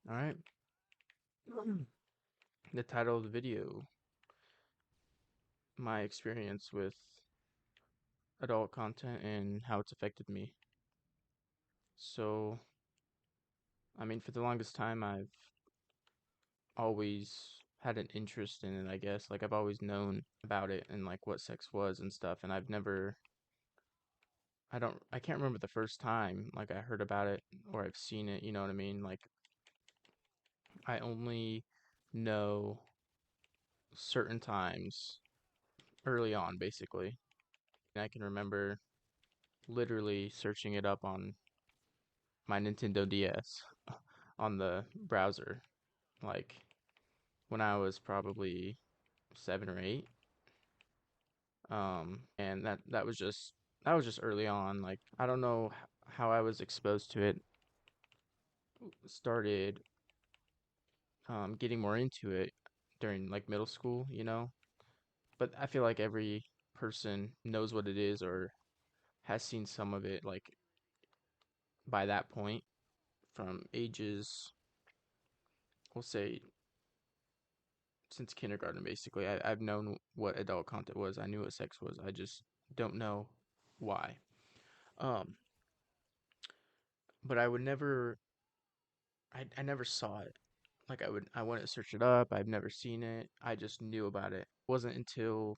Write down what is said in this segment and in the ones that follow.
All right. The title of the video, my experience with adult content and how it's affected me. So, I mean, for the longest time, I've always had an interest in it, I guess. Like, I've always known about it and like what sex was and stuff. And I can't remember the first time like I heard about it or I've seen it, you know what I mean? Like, I only know certain times early on, basically. And I can remember literally searching it up on my Nintendo DS on the browser, like when I was probably 7 or 8. And that was just early on. Like I don't know how I was exposed to it. Started getting more into it during like middle school, you know. But I feel like every person knows what it is or has seen some of it like by that point from ages, we'll say since kindergarten basically. I've known what adult content was. I knew what sex was. I just don't know why. Um, but I would never I never saw it. Like I wouldn't search it up. I've never seen it. I just knew about it. It wasn't until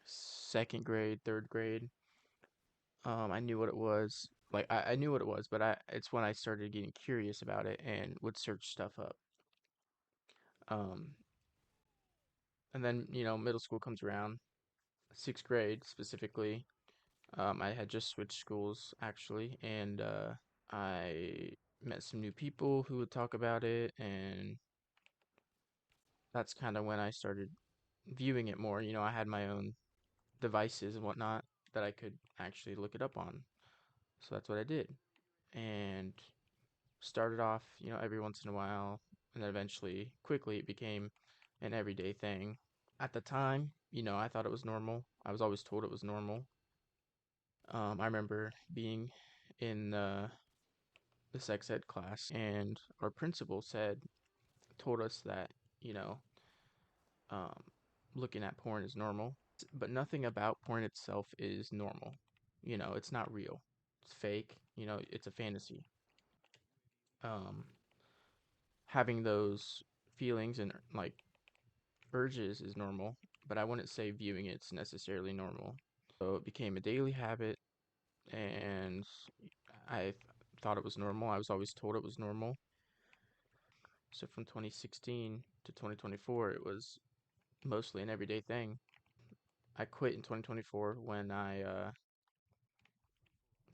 second grade, third grade, I knew what it was. Like I knew what it was, but I it's when I started getting curious about it and would search stuff up. Um, and then, middle school comes around, sixth grade specifically. I had just switched schools actually, and I met some new people who would talk about it, and that's kind of when I started viewing it more. I had my own devices and whatnot that I could actually look it up on. So that's what I did, and started off, every once in a while, and then eventually, quickly, it became an everyday thing. At the time, I thought it was normal. I was always told it was normal. I remember being in the sex ed class, and our principal told us that, you know, um, looking at porn is normal, but nothing about porn itself is normal. It's not real. It's fake. It's a fantasy. Um, Having those feelings and like urges is normal, but I wouldn't say viewing it's necessarily normal. So it became a daily habit, and I thought it was normal. I was always told it was normal. So from 2016 to 2024, it was mostly an everyday thing. I quit in 2024 when I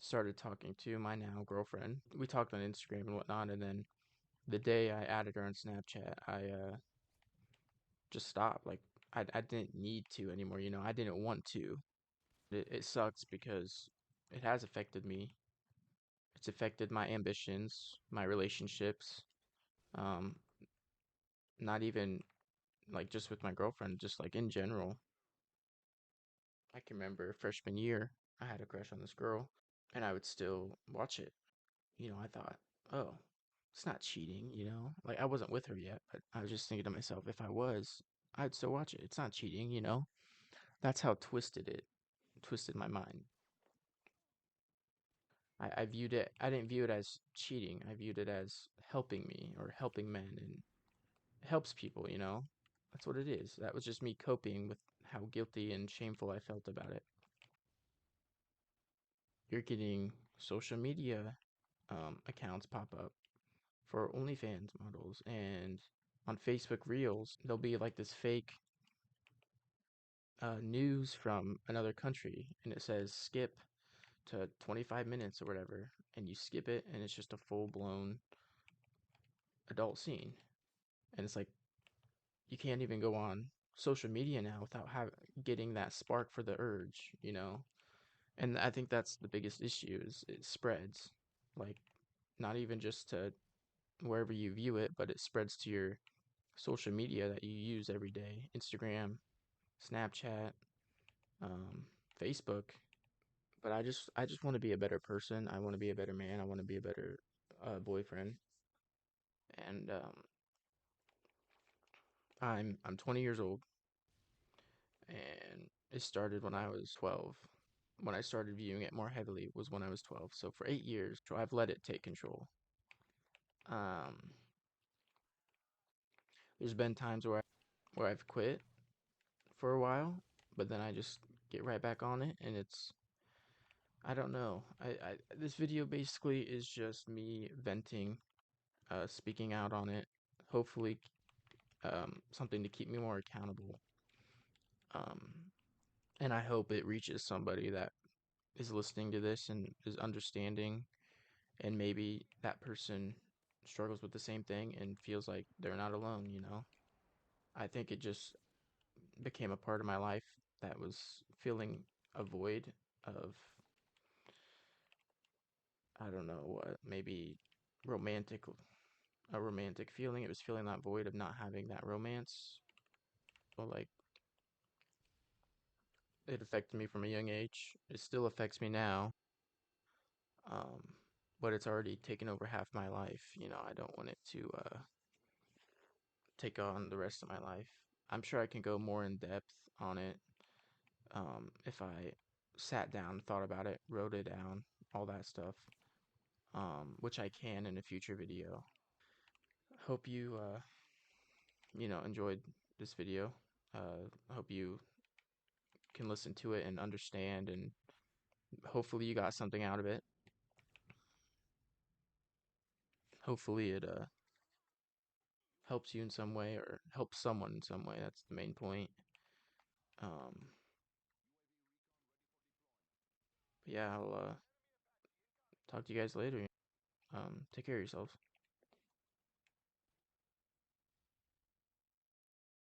started talking to my now girlfriend. We talked on Instagram and whatnot, and then the day I added her on Snapchat, I just stopped. Like I didn't need to anymore. I didn't want to. It sucks because it has affected me. It's affected my ambitions, my relationships. Um, Not even like just with my girlfriend, just like in general. I can remember freshman year, I had a crush on this girl, and I would still watch it. I thought, oh, it's not cheating, Like I wasn't with her yet, but I was just thinking to myself, if I was, I'd still watch it. It's not cheating. That's how twisted my mind. I viewed it, I didn't view it as cheating. I viewed it as helping me or helping men, and it helps people. That's what it is. That was just me coping with how guilty and shameful I felt about it. You're getting social media accounts pop up for OnlyFans models, and on Facebook Reels, there'll be like this fake news from another country, and it says skip to 25 minutes or whatever, and you skip it, and it's just a full blown adult scene. And it's like, you can't even go on social media now without getting that spark for the urge. And I think that's the biggest issue is it spreads, like not even just to wherever you view it, but it spreads to your social media that you use every day: Instagram, Snapchat, um, Facebook. But I just want to be a better person. I want to be a better man. I want to be a better boyfriend, and I'm 20 years old, and it started when I was 12. When I started viewing it more heavily was when I was 12. So for 8 years, I've let it take control. Um, there's been times where I've quit for a while, but then I just get right back on it, and I don't know. This video basically is just me venting, speaking out on it. Hopefully, something to keep me more accountable. Um, and I hope it reaches somebody that is listening to this and is understanding, and maybe that person struggles with the same thing and feels like they're not alone, you know? I think it just became a part of my life that was filling a void of, I don't know what, maybe romantic, a romantic feeling. It was feeling that void of not having that romance. Well, like, it affected me from a young age. It still affects me now. Um, but it's already taken over half my life. You know, I don't want it to take on the rest of my life. I'm sure I can go more in depth on it, if I sat down, thought about it, wrote it down, all that stuff, which I can in a future video. Hope you, enjoyed this video. I hope you can listen to it and understand, and hopefully you got something out of it. Hopefully it helps you in some way or helps someone in some way. That's the main point. Um, but yeah, I'll talk to you guys later. Take care of yourselves.